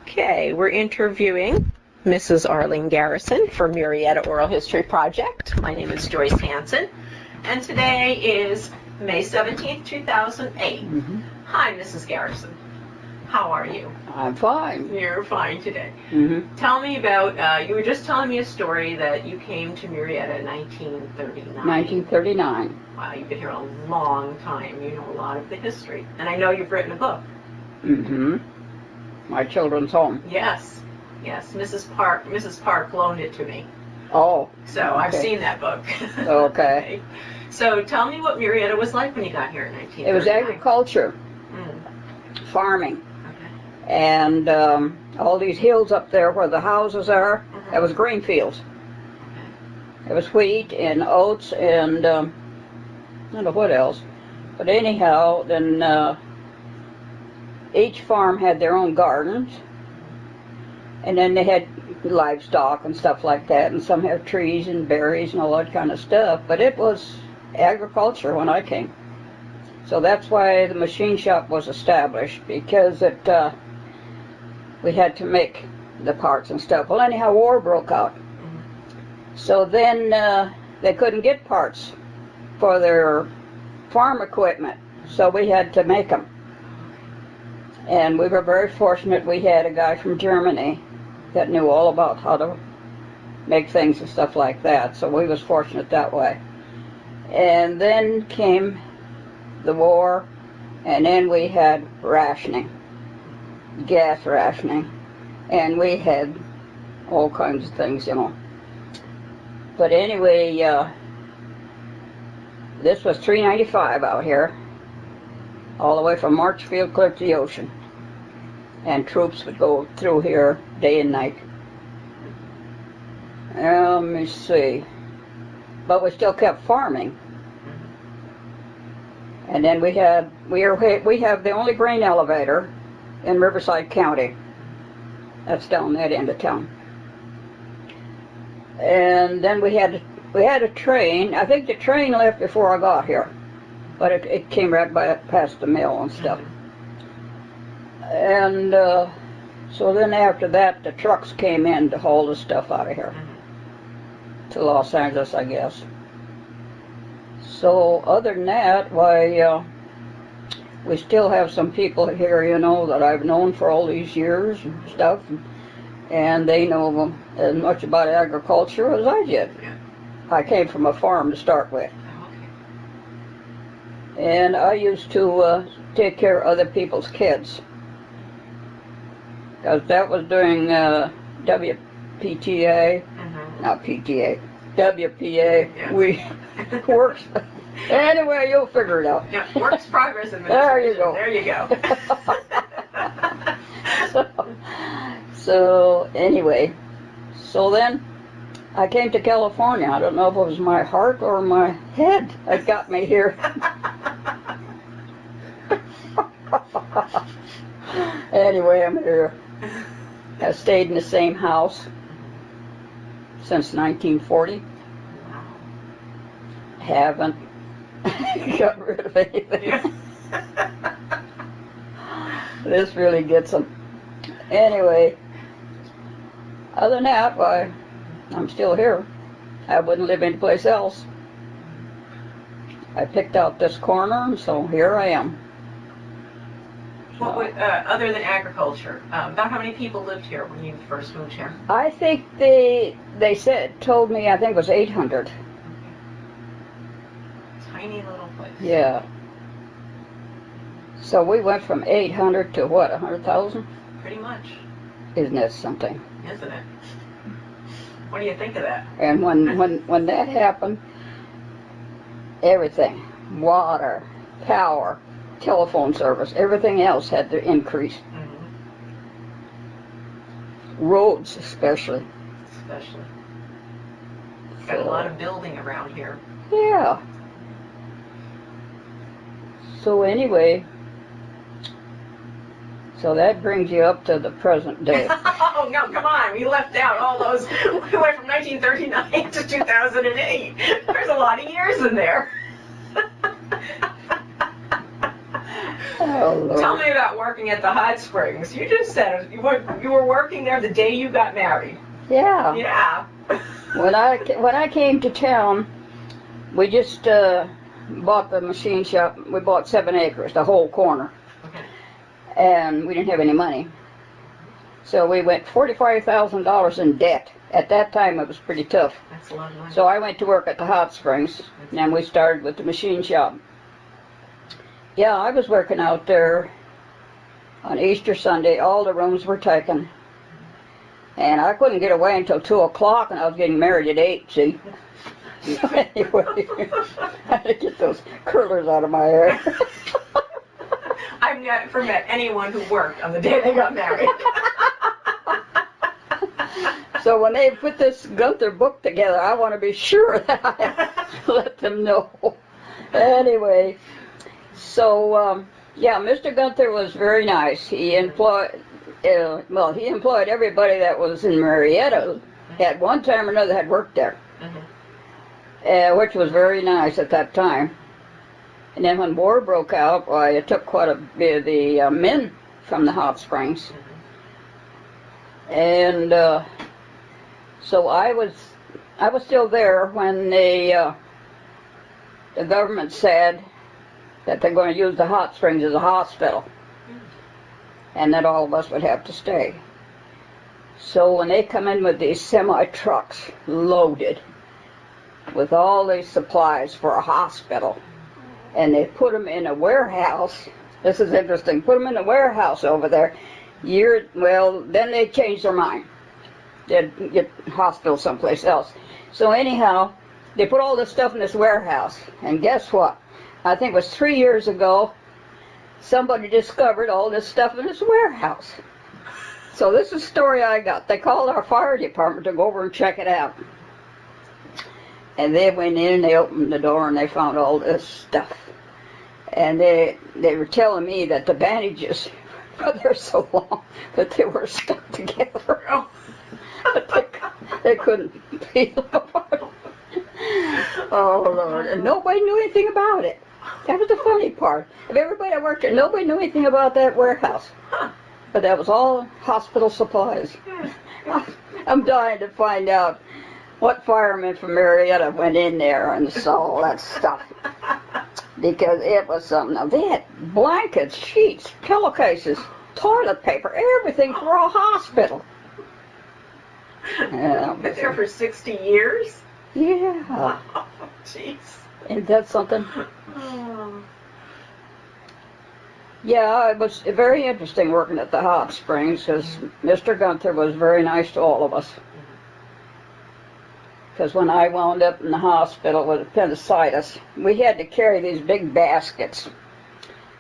Okay, we're interviewing Mrs. Arlean Garrison for Murrieta Oral History Project. My name is Joyce Hanson, and today is May 17th, 2008. Hi, Mrs. Garrison. How are you? I'm fine. You're fine today. Tell me about, you were just telling me a story that you came to Murrieta in 1939. 1939. Wow, you've been here a long time. You know a lot of the history. And I know you've written a book. My children's home. Yes, yes. Mrs. Park loaned it to me. Oh. So okay. I've seen that book. Okay. So tell me what Murrieta was like when you got here in 1939. It was agriculture, farming, and all these hills up there where the houses are, it was grain fields. It was wheat and oats and I don't know what else. But anyhow, then each farm had their own gardens, and then they had livestock and stuff like that, and some have trees and berries and all that kind of stuff, but it was agriculture when I came. So that's why the machine shop was established, because we had to make the parts and stuff. Well, anyhow, war broke out. So then they couldn't get parts for their farm equipment, so we had to make them. And we were very fortunate. We had a guy from Germany that knew all about how to make things and stuff like that, so we was fortunate that way. And then came the war, and then we had rationing, gas rationing, and we had all kinds of things, you know. But anyway, this was 395 out here, all the way from Marchfield clear to the ocean. And troops would go through here day and night. Let me see. But we still kept farming. And then we have the only grain elevator in Riverside County. That's down that end of town. And then we had a train. I think the train left before I got here, but it came right past the mill and stuff. And so then after that, the trucks came in to haul the stuff out of here to Los Angeles, I guess. So other than that, why, we still have some people here, you know, that I've known for all these years and stuff, and they know as much about agriculture as I did. I came from a farm to start with. And I used to take care of other people's kids. Because that was during WPTA, not PTA, WPA. We worked. Anyway, you'll figure it out. Yeah, Works Progress Administration. There you go. There you go. So anyway, so then I came to California. I don't know if it was my heart or my head that got me here. Anyway, I'm here. I stayed in the same house since 1940. Haven't got rid of anything. This really gets them. Anyway, other than that, why, I'm still here. I wouldn't live anyplace else. I picked out this corner, so here I am. What would, other than agriculture, about how many people lived here when you first moved here? I think told me, I think it was 800. Tiny little place. Yeah. So we went from 800 to what, 100,000? Pretty much. Isn't that something? Isn't it? What do you think of that? And when that happened, everything, water, power, telephone service, everything else had to increase. Roads especially. Got a lot of building around here. Yeah. So anyway, so that brings you up to the present day. Oh, no, come on. We left out all those. We went from 1939 to 2008. There's a lot of years in there. Oh, Lord. Tell me about working at the hot springs. You just said you were working there the day you got married. Yeah. Yeah. When I came to town, we just bought the machine shop. We bought 7 acres, the whole corner, Okay. and we didn't have any money. So we went $45,000 in debt. At that time, it was pretty tough. That's a lot of money. So I went to work at the hot springs, and then we started with the machine shop. Yeah, I was working out there on Easter Sunday. All the rooms were taken. And I couldn't get away until 2 o'clock, and I was getting married at 8, see? So anyway, I had to get those curlers out of my hair. I've never met anyone who worked on the day they got married. So when they put this Gunther book together, I want to be sure that I let them know. Anyway, so yeah, Mr. Gunther was very nice. He employed everybody that was in Murrieta. At one time or another had worked there, which was very nice at that time. And then when war broke out, why, it took quite a bit of the men from the hot springs. And so I was still there when the government said that they're going to use the hot springs as a hospital, and that all of us would have to stay. So when they come in with these semi-trucks loaded with all these supplies for a hospital, and they put them in a warehouse, this is interesting, put them in a warehouse over there, then they changed their mind. They'd get hospital someplace else. So anyhow, they put all this stuff in this warehouse, and guess what? I think it was 3 years ago, somebody discovered all this stuff in this warehouse. So this is the story I got. They called our fire department to go over and check it out. And they went in and they opened the door and they found all this stuff. And they were telling me that the bandages, they're so long that they were stuck together. They couldn't peel apart. Oh, Lord. And nobody knew anything about it. That was the funny part. Of everybody that worked there, nobody knew anything about that warehouse. But that was all hospital supplies. I'm dying to find out what firemen from Murrieta went in there and saw all that stuff. Because it was something. Now, they had blankets, sheets, pillowcases, toilet paper, everything for a hospital. Been there for 60 years? Yeah. Oh, jeez. Isn't that something? Yeah, it was very interesting working at the hot springs because Mr. Gunther was very nice to all of us. Because when I wound up in the hospital with appendicitis, we had to carry these big baskets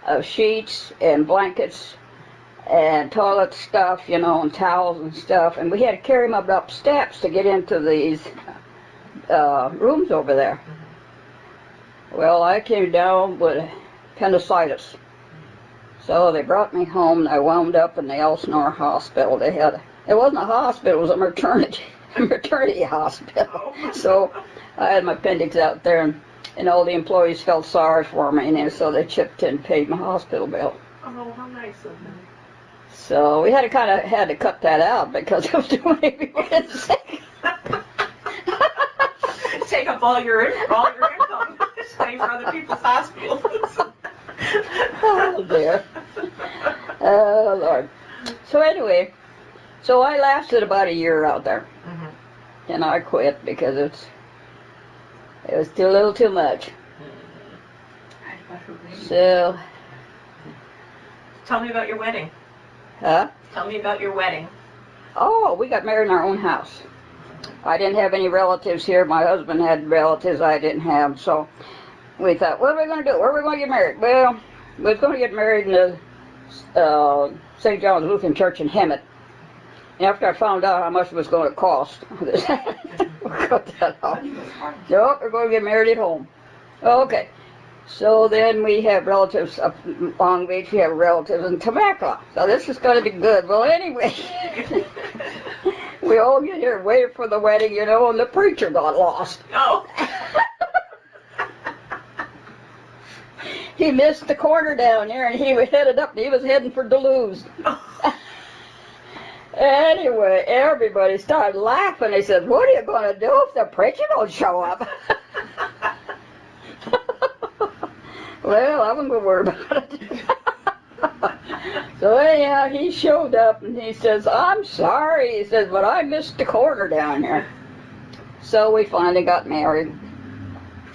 of sheets and blankets and toilet stuff, you know, and towels and stuff, and we had to carry them up steps to get into these rooms over there. Well, I came down with appendicitis. So they brought me home, and I wound up in the Elsinore Hospital. It wasn't a hospital, it was a maternity hospital. So I had my appendix out there, and all the employees felt sorry for me, and so they chipped in and paid my hospital bill. Oh, how nice of them. So we had to cut that out because it was too many people getting sick. Take up all your income, paying for other people's hospitals. Oh dear. Oh Lord. So anyway, so I lasted about a year out there, and I quit because it was too little too much. So. Tell me about your wedding. Huh? Tell me about your wedding. Oh, we got married in our own house. I didn't have any relatives here. My husband had relatives I didn't have, so we thought, what are we going to do? Where are we going to get married? Well, we was going to get married in the St. John's Lutheran Church in Hemet. And after I found out how much it was going to cost, we cut that off. So we're going to get married at home. Okay. So then we have relatives up in Long Beach, we have relatives in Temecula. So this is going to be good. Well, anyway, we all get here waiting for the wedding, you know, and the preacher got lost. Oh. he missed the corner down there, and he was headed up. He was heading for Duluth. Anyway, everybody started laughing. They said, "What are you going to do if the preacher don't show up?" Well, I wasn't going to worry about it. So anyhow, he showed up and he says, "I'm sorry," he says, "but I missed the corner down here." So we finally got married,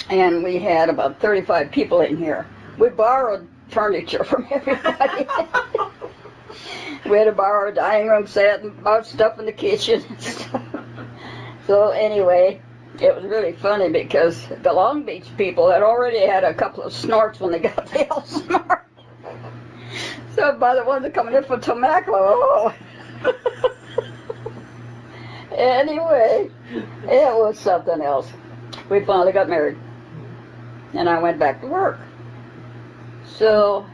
and we had about 35 people in here. We borrowed furniture from everybody. We had to borrow a dining room set and bought stuff in the kitchen and stuff. So anyway, it was really funny because the Long Beach people had already had a couple of snorts when they got the hell snort. So by the ones that coming in for Temecula, oh. Anyway, it was something else. We finally got married, and I went back to work. So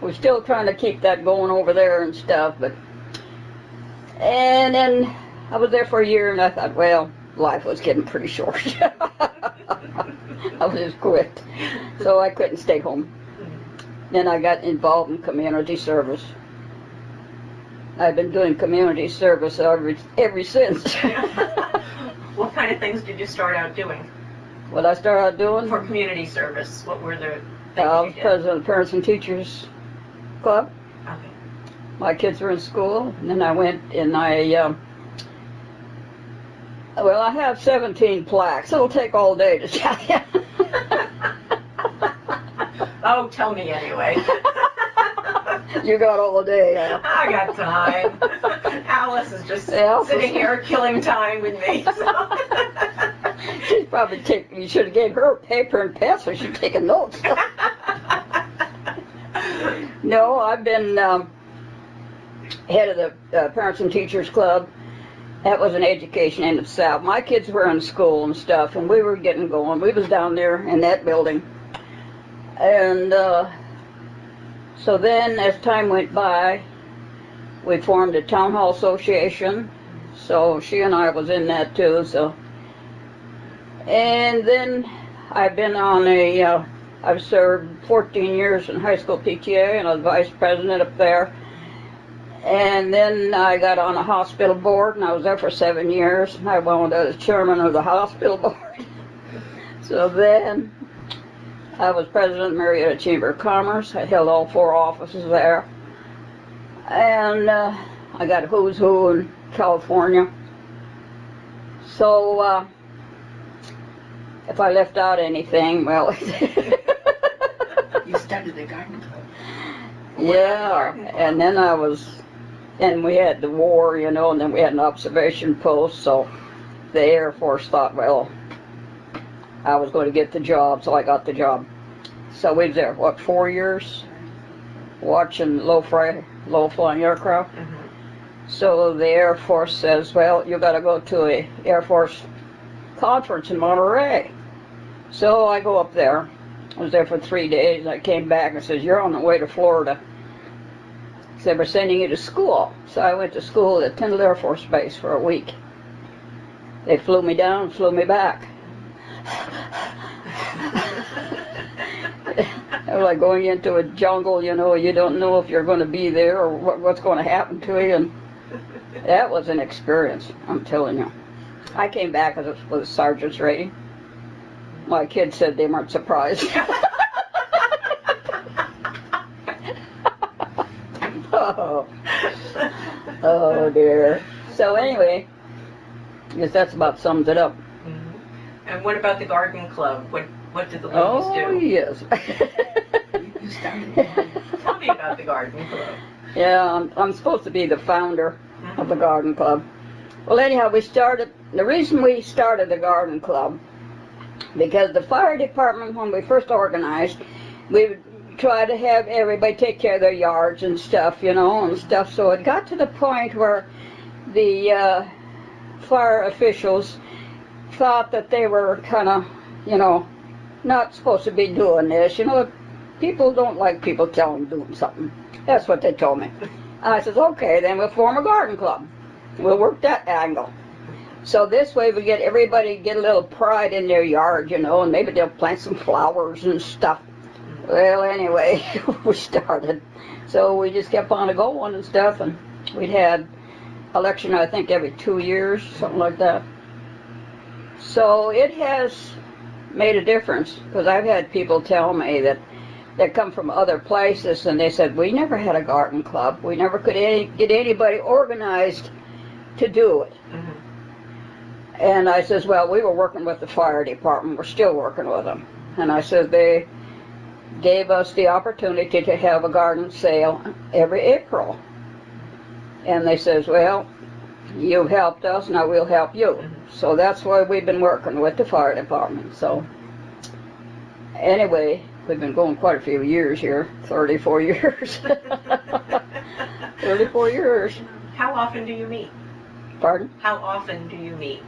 we're still trying to keep that going over there and stuff, and then I was there for a year, and I thought, well, life was getting pretty short. I just quit, so I couldn't stay home. Then I got involved in community service. I've been doing community service ever since. What kind of things did you start out doing? What I started out doing? For community service, what were the things I was you did? president of the Parents and Teachers Club. Okay. My kids were in school, and then I went and well, I have 17 plaques. It'll take all day to tell you. Oh, tell me anyway. You got all day, huh? I got time. Alice is just Yeah. sitting here killing time with me. So. She's probably you should have gave her paper and pencil. She's taking notes. No, I've been head of the Parents and Teachers Club. That was an education in itself. My kids were in school and stuff, and we were getting going. We was down there in that building. And so then, as time went by, we formed a town hall association. So she and I was in that too. So, and then I've been on I've served 14 years in high school PTA, and I was vice president up there. And then I got on a hospital board, and I was there for 7 years. I wound up as chairman of the hospital board. So then I was president of the Murrieta Chamber of Commerce. I held all 4 offices there. And I got who's who in California. So if I left out anything, well... You started the garden club. Yeah, and then and we had the war, you know, and then we had an observation post, so the Air Force thought, well, I was going to get the job, so I got the job. So we was there, what, 4 years? Watching low-flying aircraft. Mm-hmm. So the Air Force says, well, you got to go to a Air Force conference in Monterey. So I go up there. I was there for 3 days. I came back and says, you're on the way to Florida. Said, we're sending you to school. So I went to school at Tyndall Air Force Base for a week. They flew me down, flew me back. It was like going into a jungle, you know, you don't know if you're going to be there or what's going to happen to you. And that was an experience, I'm telling you. I came back with a sergeant's rating. My kids said they weren't surprised. Oh dear. So anyway, I guess that's about sums it up. Mm-hmm. And what about the garden club? What did the ladies do? Oh yes. You started it. Tell me about the garden club. Yeah, I'm supposed to be the founder of the garden club. Well, anyhow, the reason we started the garden club, because the fire department, when we first organized, we would try to have everybody take care of their yards and stuff, you know, and stuff. So it got to the point where the fire officials thought that they were kind of, you know, not supposed to be doing this. You know, people don't like people telling them doing something. That's what they told me. I said, okay, then we'll form a garden club. We'll work that angle. So this way we get everybody get a little pride in their yard, you know, and maybe they'll plant some flowers and stuff. Well, anyway, we started. So we just kept on going and stuff, and we'd had election, I think, every 2 years, something like that. So it has made a difference, because I've had people tell me that they come from other places, and they said, we never had a garden club. We never could get anybody organized to do it. Mm-hmm. And I says, well, we were working with the fire department. We're still working with them. And I said, they gave us the opportunity to have a garden sale every April. And they says, well, you've helped us, now we'll help you. Mm-hmm. So that's why we've been working with the fire department. So anyway, we've been going quite a few years here, 34 years. 34 years. How often do you meet? Pardon? How often do you meet?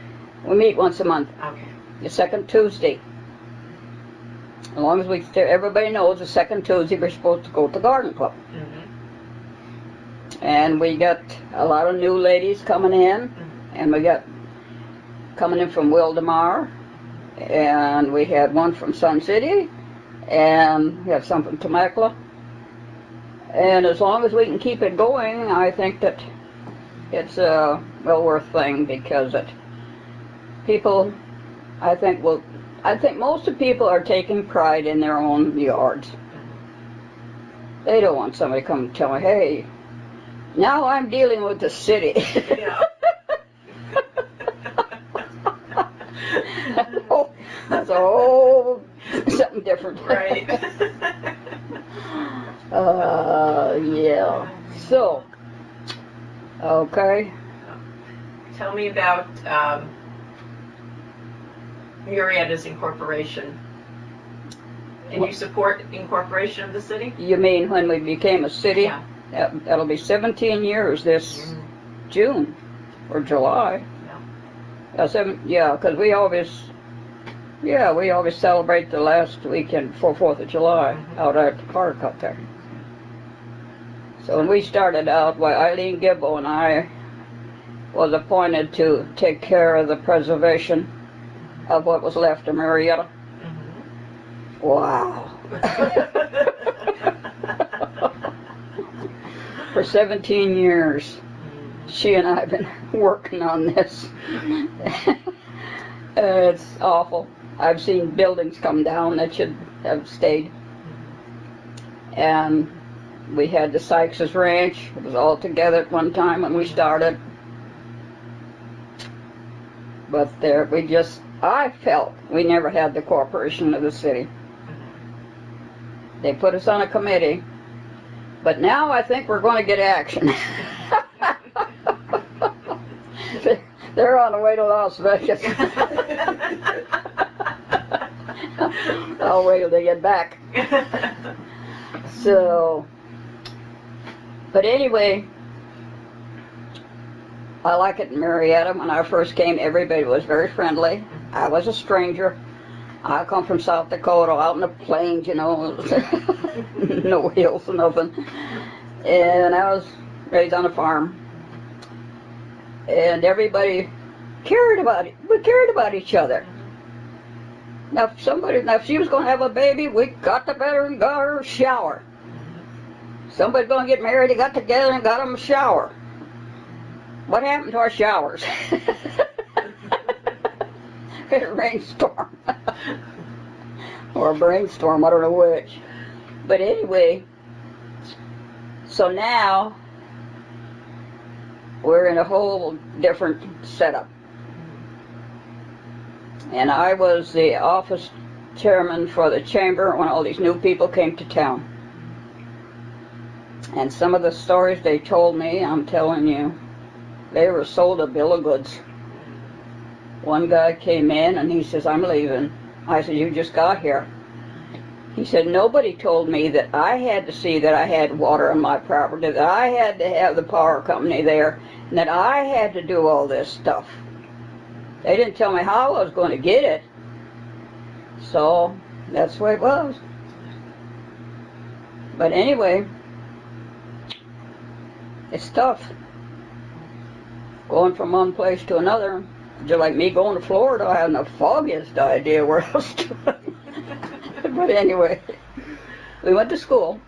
We meet once a month, Okay. the second Tuesday. As long as everybody knows the second Tuesday we're supposed to go to the garden club. Mm-hmm. And we got a lot of new ladies coming in, Mm-hmm. and we got coming in from Wildemar, and we had one from Sun City, and we have some from Temecula. And as long as we can keep it going, I think that it's a well worth thing, because people, I think most of the people are taking pride in their own yards. They don't want somebody to come and tell me, hey, now I'm dealing with the city. Yeah. That's a whole something different. Right. Yeah. So, okay. Tell me about Murrieta's incorporation. Did you support incorporation of the city? You mean when we became a city? Yeah. That'll be 17 years this June or July. Yeah, because we always celebrate the last weekend before 4th of July out at the park up there. So when we started out, Eileen Gibbo and I was appointed to take care of the preservation of what was left of Murrieta. Mm-hmm. Wow. For 17 years, she and I have been working on this. It's awful. I've seen buildings come down that should have stayed. And we had the Sykes' Ranch. It was all together at one time when we started. But I felt we never had the cooperation of the city. They put us on a committee. But now I think we're going to get action. They're on the way to Las Vegas. I'll wait till they get back. So, but anyway, I like it in Murrieta. When I first came, everybody was very friendly. I was a stranger. I come from South Dakota, out in the plains, you know, no hills or nothing. And I was raised on a farm. And everybody cared about it. We cared about each other. Now, if she was going to have a baby, we got together and got her a shower. Somebody's going to get married, they got together and got them a shower. What happened to our showers? A rainstorm. Or a brainstorm, I don't know which. But anyway, so now we're in a whole different setup. And I was the office chairman for the chamber when all these new people came to town. And some of the stories they told me, I'm telling you, they were sold a bill of goods. One guy came in and he says, I'm leaving. I said, you just got here. He said, nobody told me that I had to see that I had water on my property, that I had to have the power company there, and that I had to do all this stuff. They didn't tell me how I was going to get it. So that's the way it was. But anyway, it's tough. Going from one place to another. Just like me going to Florida, I had the foggiest idea where I was going. But anyway. we went to school.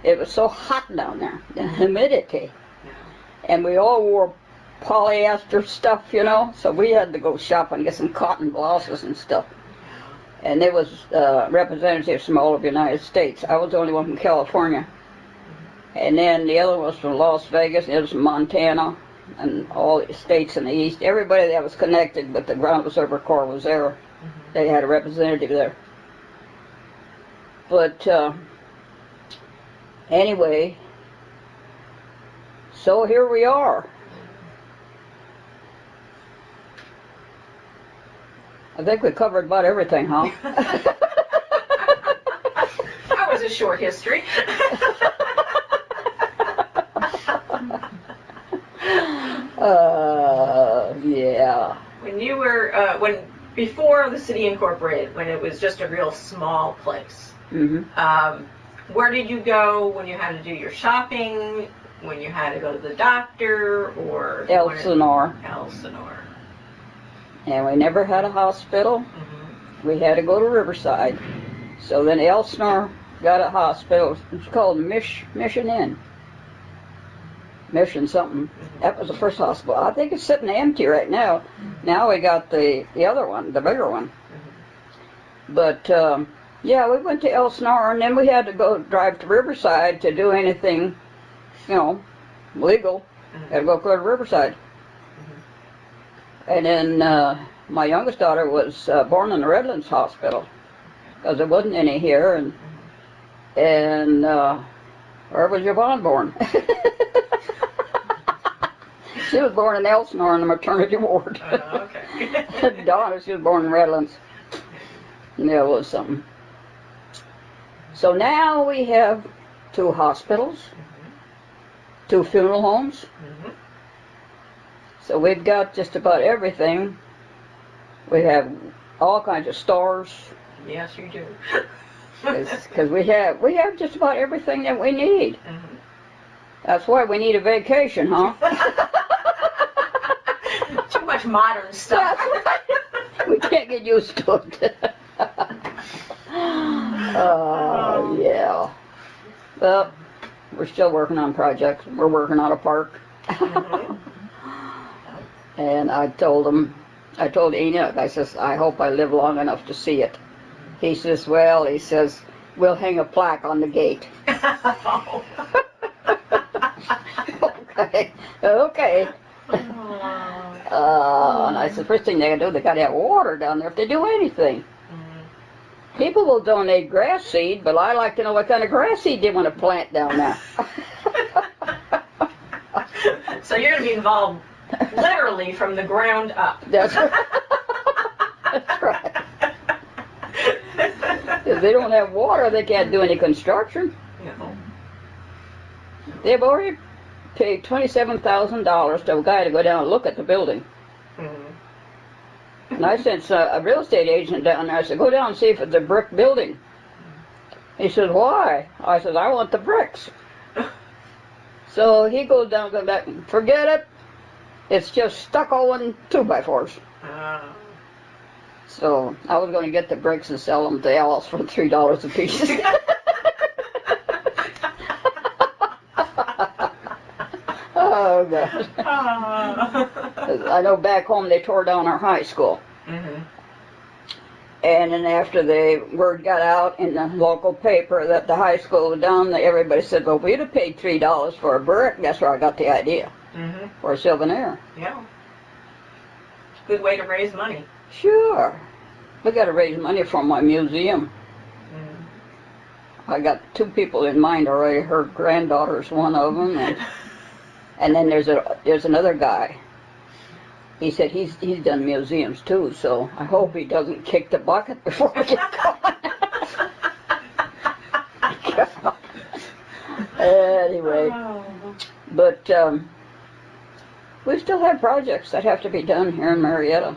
It was so hot down there, the humidity. And we all wore polyester stuff, you know, so we had to go shop and get some cotton blouses and stuff. And there was representatives from all of the United States. I was the only one from California. And then the other was from Las Vegas, the other was from Montana, and all the states in the East. Everybody that was connected with the Ground Observer Corps was there. They had a representative there. But anyway, so here we are. I think we covered about everything, huh? That was a short history. Yeah. When you were, before the city incorporated, when it was just a real small place, where did you go when you had to do your shopping, when you had to go to the doctor, or? Elsinore. Elsinore. And we never had a hospital. We had to go to Riverside. So then Elsinore got a hospital. It's called Mission Inn. Mission something. That was the first hospital. I think it's sitting empty right now. Now we got the other one, the bigger one. But yeah, we went to Elsinore, and then we had to go drive to Riverside to do anything, you know, legal. Had to go to Riverside. And then my youngest daughter was born in the Redlands Hospital because there wasn't any here, and where was Yvonne born? She was born in Elsinore in the maternity ward. Okay. Donna, she was born in Redlands. And there was something. So now we have 2 hospitals, 2 funeral homes. So we've got just about everything. We have all kinds of stores. Yes, you do. Because we have just about everything that we need. That's why we need a vacation, huh? Too much modern stuff. We can't get used to it. Yeah. Well, we're still working on projects. We're working on a park. And I told Enoch, I says, I hope I live long enough to see it. He says, well, he says, we'll hang a plaque on the gate. Okay. And I said, first thing they gotta do, they gotta have water down there if they do anything. People will donate grass seed, but I like to know what kind of grass seed they want to plant down there. So you're going to be involved literally from the ground up. That's right. That's right. If they don't have water, they can't do any construction. No. They've already paid $27,000 to a guy to go down and look at the building. And I sent a real estate agent down there. I said, go down and see if it's a brick building. He said, why? I said, I want the bricks. So he goes down, goes back, forget it. It's just stucco and 2x4s. So I was going to get the bricks and sell them to Alice for $3 a piece. Oh, God. I know back home they tore down our high school. And then after the word got out in the local paper that the high school was down, everybody said, well, we'd have paid $3 for a brick. That's where I got the idea. For a souvenir. Yeah. Good way to raise money. Sure. We got to raise money for my museum. I got 2 people in mind already. Her granddaughter's one of them. And then there's another guy. He said he's done museums too, so I hope he doesn't kick the bucket before we get going. Anyway, but we still have projects that have to be done here in Murrieta.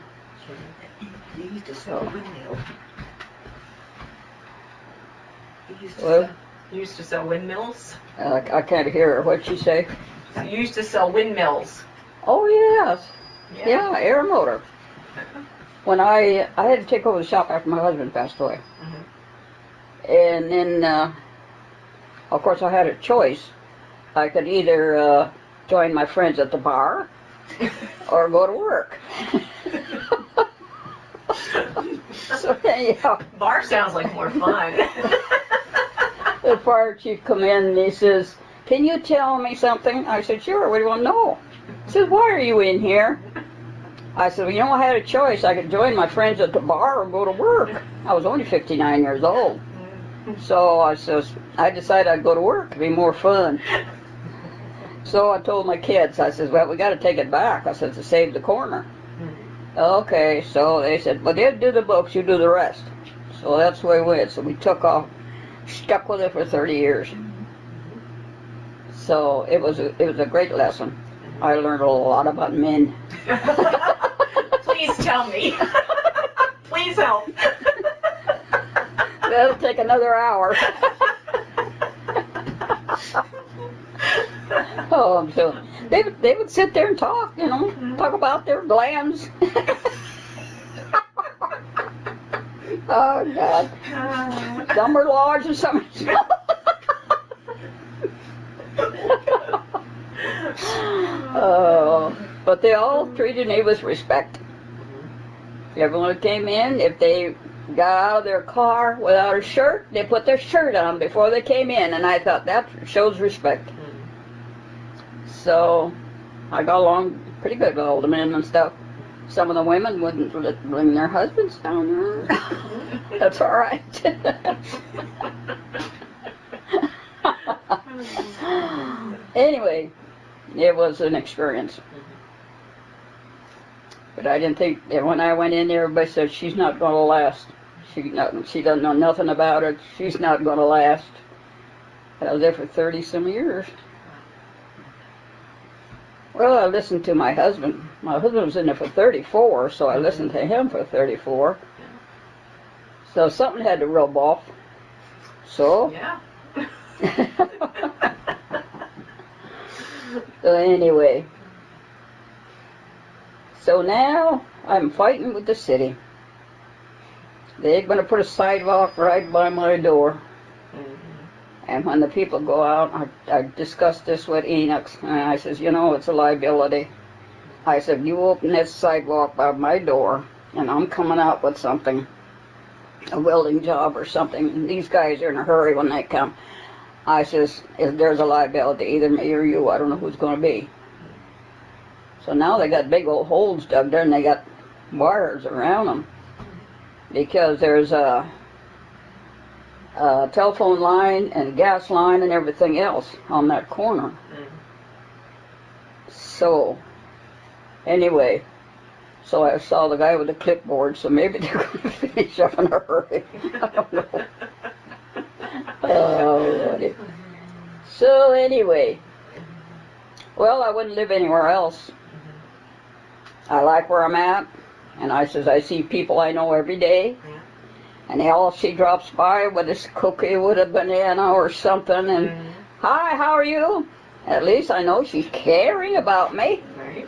You used to sell windmills. You used to sell windmills? I can't hear her. What'd she say? You used to sell windmills. Oh, yes. Yeah, air motor. When I had to take over the shop after my husband passed away. And then, of course, I had a choice. I could either join my friends at the bar or go to work. So anyhow, Bar sounds like more fun. the fire chief come in and he says, "Can you tell me something?" I said, "Sure, what do you want to know?" He says, "Why are you in here?" I said, "Well, you know, I had a choice. I could join my friends at the bar or go to work." I was only 59 years old. So I decided I'd go to work. It'd be more fun. So I told my kids, I said, "Well, we got to take it back." I said, "To save the corner." Okay, so they said, "Well, they'll do the books, you do the rest." So that's the way we went. So we took off, stuck with it for 30 years. So it was a great lesson. I learned a lot about men. Please tell me. Please help. That'll take another hour. Oh, so they would sit there and talk, you know, talk about their glands. Oh God, some are large and some are small. Oh, but they all treated me with respect. Everyone who came in, if they got out of their car without a shirt, they put their shirt on before they came in, and I thought that shows respect. So I got along pretty good with all the men and stuff. Some of the women wouldn't bring their husbands down there. That's all right. Anyway, it was an experience. But I didn't think that when I went in there, everybody said, "She's not going to last. She doesn't know nothing about it. She's not going to last." And I was there for 30-some years. Well, I listened to my husband. My husband was in there for 34, so I listened to him for 34. So something had to rub off. So? Yeah. So anyway. So now I'm fighting with the city. They're going to put a sidewalk right by my door. And when the people go out, I discussed this with Enoch, and I says, "You know, it's a liability." I said, "You open this sidewalk by my door, and I'm coming out with something, a welding job or something, and these guys are in a hurry when they come." I says, "If there's a liability, either me or you, I don't know who's going to be." So now they got big old holes dug there, and they got wires around them, because there's a telephone line and gas line and everything else on that corner. So, anyway, so I saw the guy with the clipboard, so maybe they're going to finish up in a hurry. I don't know. Oh, Lordy. So, anyway, well, I wouldn't live anywhere else. I like where I'm at, and I see people I know every day. And she drops by with this cookie with a banana or something, and "Hi, how are you?" At least I know she's caring about me. Right.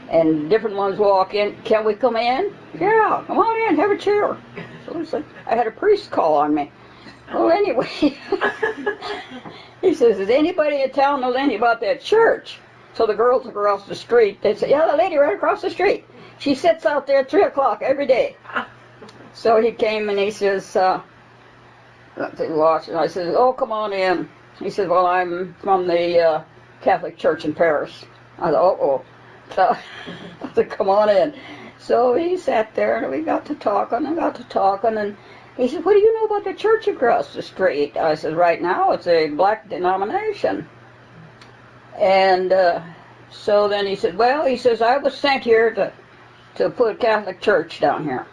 And different ones walk in, "Can we come in?" "Yeah, come on in, have a chair." So it's like I had a priest call on me. Well, anyway, he says, "Does anybody in town know anything about that church?" So the girls across the street, they say, "Yeah, the lady right across the street. She sits out there at 3 o'clock every day." So he came and he says, watch, and I said, "Oh, come on in." He said, "Well, I'm from the Catholic Church in Paris." I said, "Oh." So I said, "Come on in." So he sat there and we got to talking and he said, "What do you know about the church across the street?" I said, "Right now it's a black denomination." And so then he said, "Well," he says, "I was sent here to put a Catholic church down here."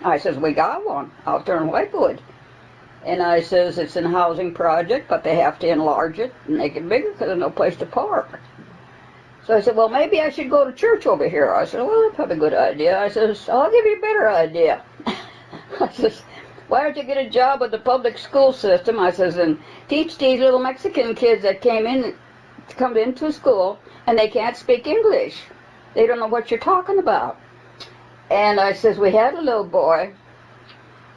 I says, "We got one out there in Whitewood." And I says, "It's a housing project, but they have to enlarge it and make it bigger because there's no place to park." So I said, "Well, maybe I should go to church over here." I said, "Well, that's probably a good idea." I says, "I'll give you a better idea." I says, "Why don't you get a job with the public school system?" I says, "And teach these little Mexican kids that come into school and they can't speak English. They don't know what you're talking about." And I says, "We had a little boy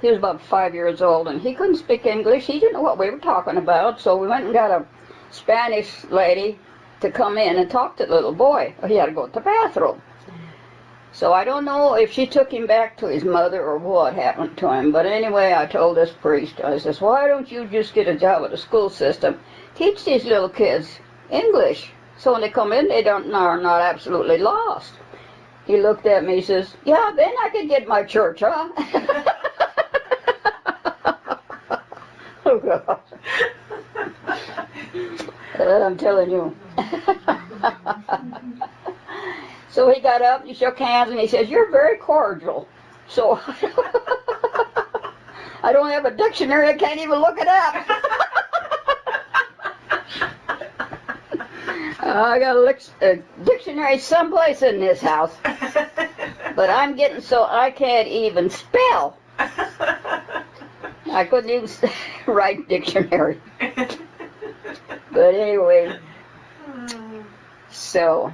He was about 5 years old, and he couldn't speak English. He didn't know what we were talking about, so we went and got a Spanish lady to come in and talk to the little boy. He had to go to the bathroom. So I don't know if she took him back to his mother or what happened to him. But anyway, I told this priest, I says, why don't you just get a job at the school system? Teach these little kids English. So when they come in, they are not absolutely lost. He looked at me, he says, yeah, then I could get my church, huh? Oh, God. I'm telling you. So he got up, he shook hands, and he says, you're very cordial. So I don't have a dictionary, I can't even look it up. I got a dictionary someplace in this house. But I'm getting so I can't even spell. I couldn't even write dictionary. But anyway, so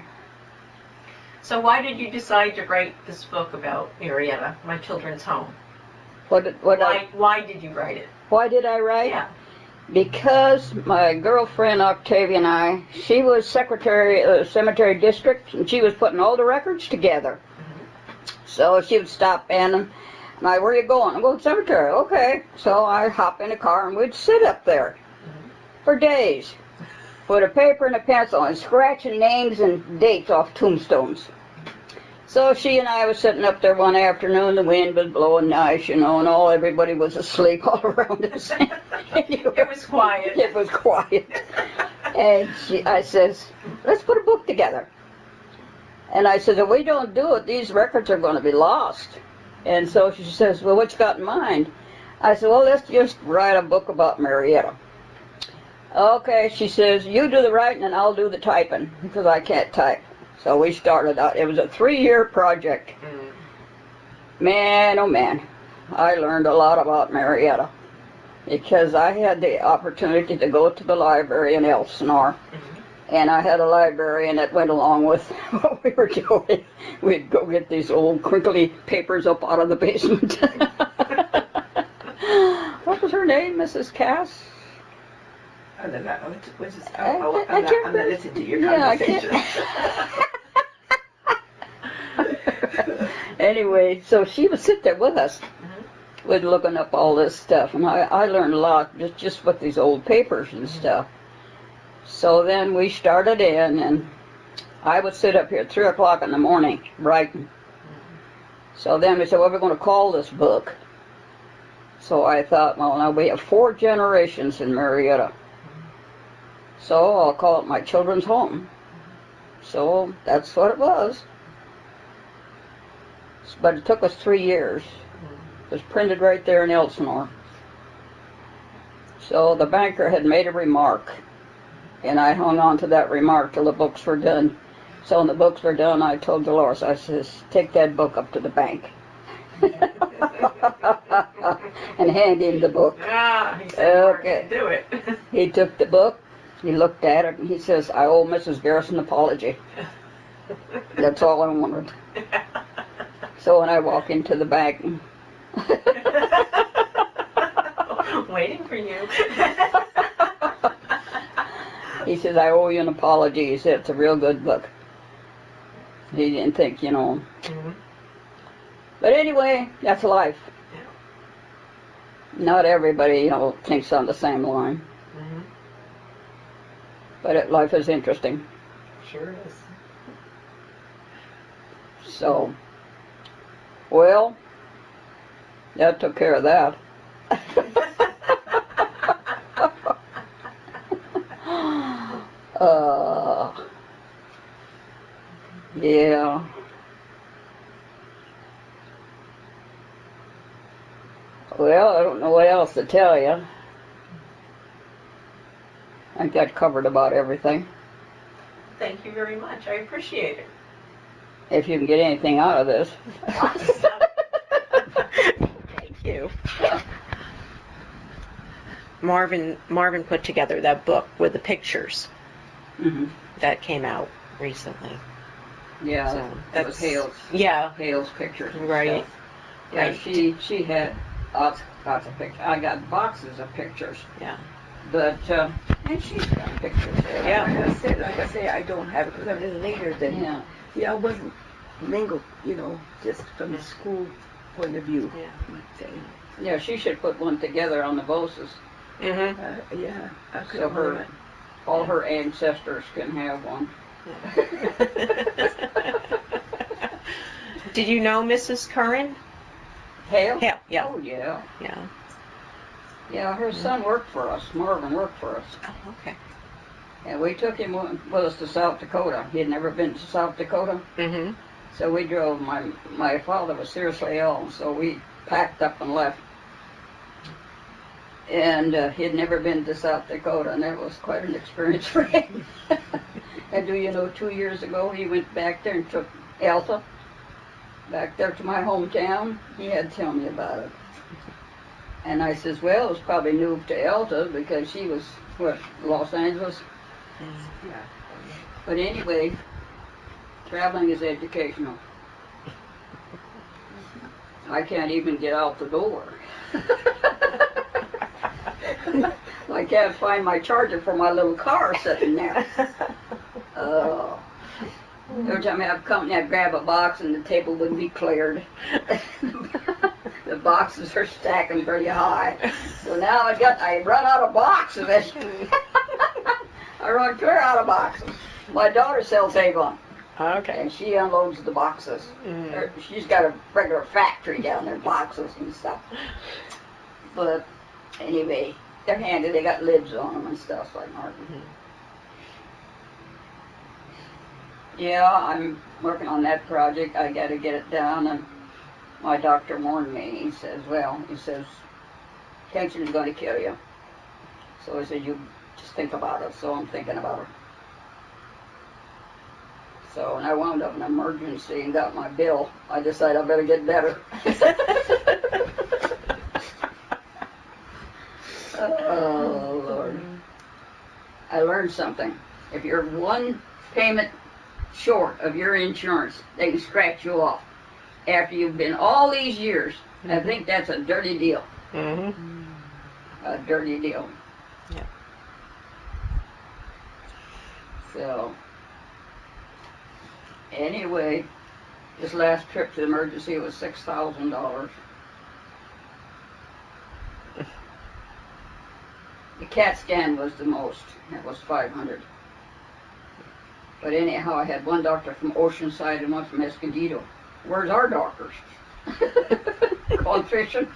why did you decide to write this book about Murrieta, My Children's Home? why did you write it? Why did I write? Yeah. Because my girlfriend Octavia and I, she was secretary of the cemetery district, and she was putting all the records together. So she would stop in and where are you going? I'm going to the cemetery. Okay. So I hop in a car and we'd sit up there for days with a paper and a pencil and scratching names and dates off tombstones. So she and I was sitting up there one afternoon, the wind was blowing nice, and everybody was asleep all around us. Anyway, It was quiet. It was quiet. And I says, let's put a book together. And I said, if we don't do it, these records are going to be lost. And so she says, well, what you got in mind? I said, well, let's just write a book about Murrieta. Okay, she says, you do the writing and I'll do the typing, because I can't type. So we started out. It was a 3-year project. Man, oh man, I learned a lot about Murrieta, because I had the opportunity to go to the library in Elsinore. And I had a librarian that went along with what we were doing. We'd go get these old crinkly papers up out of the basement. What was her name, Mrs. Cass? I don't know. I can't I'm not listening to your Yeah, I conversation. Anyway, so she would sit there with us. We'd looking up all this stuff, and I learned a lot just with these old papers and stuff. So then we started in, and I would sit up here at 3 o'clock in the morning writing. So then we said, what are we going to call this book? So I thought, well, now we have 4 generations in Murrieta. So I'll call it My Children's Home. So that's what it was. But it took us 3 years. It was printed right there in Elsinore. So the banker had made a remark, and I hung on to that remark till the books were done. So when the books were done, I told Dolores, I says, take that book up to the bank. And hand him the book. Ah, he said, okay. Do it. He took the book, he looked at it, and he says, I owe Mrs. Garrison an apology. That's all I wanted. So when I walk into the bank, Waiting for you. he says, I owe you an apology. He said, it's a real good book. He didn't think, But anyway, that's life. Not everybody, thinks on the same line. But life is interesting. Sure is. So, well, that took care of that. Yeah. Well, I don't know what else to tell you. I think that covered about everything. Thank you very much. I appreciate it. If you can get anything out of this. Thank you. Marvin put together that book with the pictures that came out recently. Yeah, So that was Hale's. Yeah. Hale's pictures. And Right. stuff. Yeah, Right. she had lots of pictures. I got boxes of pictures. Yeah. But, and she's got pictures there. Yeah. Like I say, I don't have it because I'm just later than. Yeah. Yeah, I wasn't mingled, just from the school point of view. Yeah. Say. Yeah, she should put one together on the Boses. Mm-hmm. Yeah, I could So have her, all her ancestors can have one. Did you know Mrs. Curran? Hale? Yeah. Yeah. Oh, yeah. Yeah. Yeah, her son worked for us. Marvin worked for us. Oh, okay. And we took him with us to South Dakota. He had never been to South Dakota. Mm-hmm. So we drove, my father was seriously ill, so we packed up and left. And he had never been to South Dakota, and that was quite an experience for him. And 2 years ago, he went back there and took Elsa back there to my hometown. He had to tell me about it. And I says, well, it was probably new to Elsa because she was, Los Angeles? Yeah. But anyway, traveling is educational. I can't even get out the door. I can't find my charger for my little car sitting there. Every time I have company, I'd grab a box and the table wouldn't be cleared. The boxes are stacking pretty high. So now I run out of boxes. I run clear out of boxes. My daughter sells Avon. Okay. And she unloads the boxes. She's got a regular factory down there, boxes and stuff. But anyway, they're handy. They got lids on them and stuff like Martin. Yeah, I'm working on that project. I got to get it done. And my doctor warned me. He says, tension is going to kill you. So he said, you just think about it. So I'm thinking about it. So when I wound up in an emergency and got my bill, I decided I better get better. Oh, Lord. I learned something. If you're one payment short of your insurance, they can scratch you off. After you've been all these years, I think that's a dirty deal. Mm-hmm. A dirty deal. Yeah. So, anyway, this last trip to the emergency was $6,000. The CAT scan was the most. It was $500. But anyhow, I had one doctor from Oceanside and one from Escondido. Where's our doctors? Gone fishing.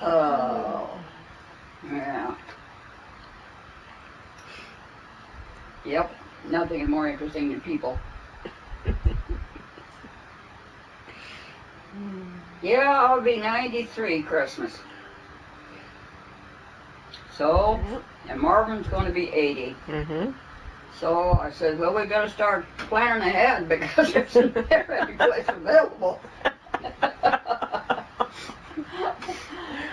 Oh, yeah. Yep, nothing is more interesting than people. Yeah, I'll be 93 Christmas. So, and Marvin's going to be 80. Mm-hmm. So I said, well, we got to start planning ahead because there's every place available.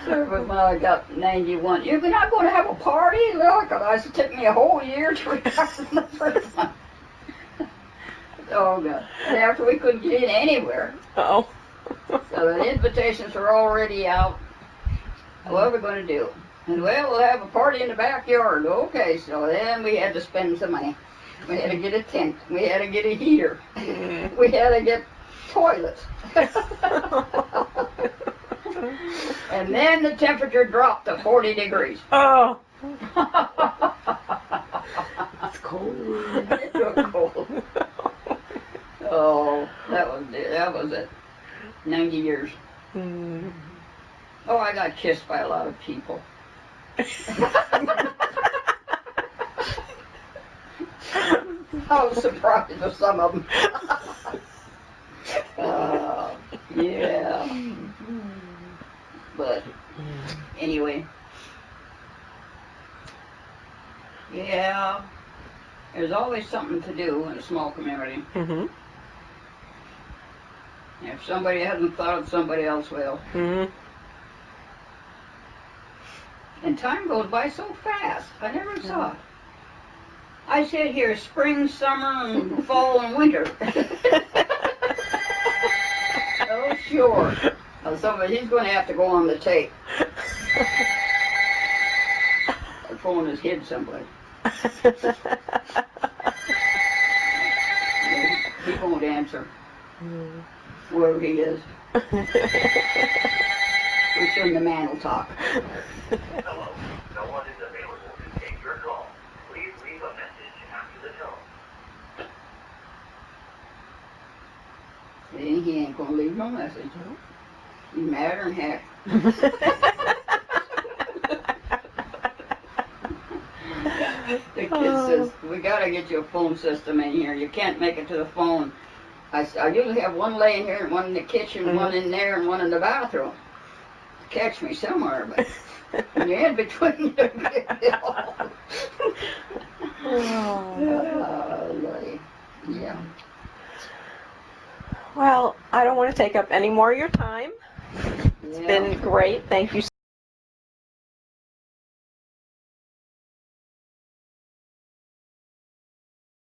So but when I got 91, you're not going to have a party? Look, I said, it took me a whole year to retire from the first one. Oh, God. And after we couldn't get in anywhere. Uh-oh. So the invitations are already out. What are we going to do? And well, we'll have a party in the backyard. Okay, so then we had to spend some money. We had to get a tent. We had to get a heater. We had to get toilets. And then the temperature dropped to 40 degrees. Oh. It's cold. It was cold. Oh, that was it. 90 years. Mm. Oh, I got kissed by a lot of people. I was surprised with some of them. Yeah. But anyway. Yeah. There's always something to do in a small community. Mm-hmm. If somebody hasn't thought of, somebody else will. Mm-hmm. And time goes by so fast. I never saw it. I sit here spring, summer, and fall and winter. sure. He's going to have to go on the tape. The phone is hid someplace. He won't answer. Wherever he is. Return the man will talk. Hello, no one is available to take your call. Please leave a message after the tone. See, he ain't gonna leave no message. He's madder than heck. The kid says, we gotta get you a phone system in here. You can't make it to the phone. I usually have one laying here and one in the kitchen, one in there and one in the bathroom. Catch me somewhere, but when you're in between them, yeah. Well, I don't want to take up any more of your time. It's been great. Thank you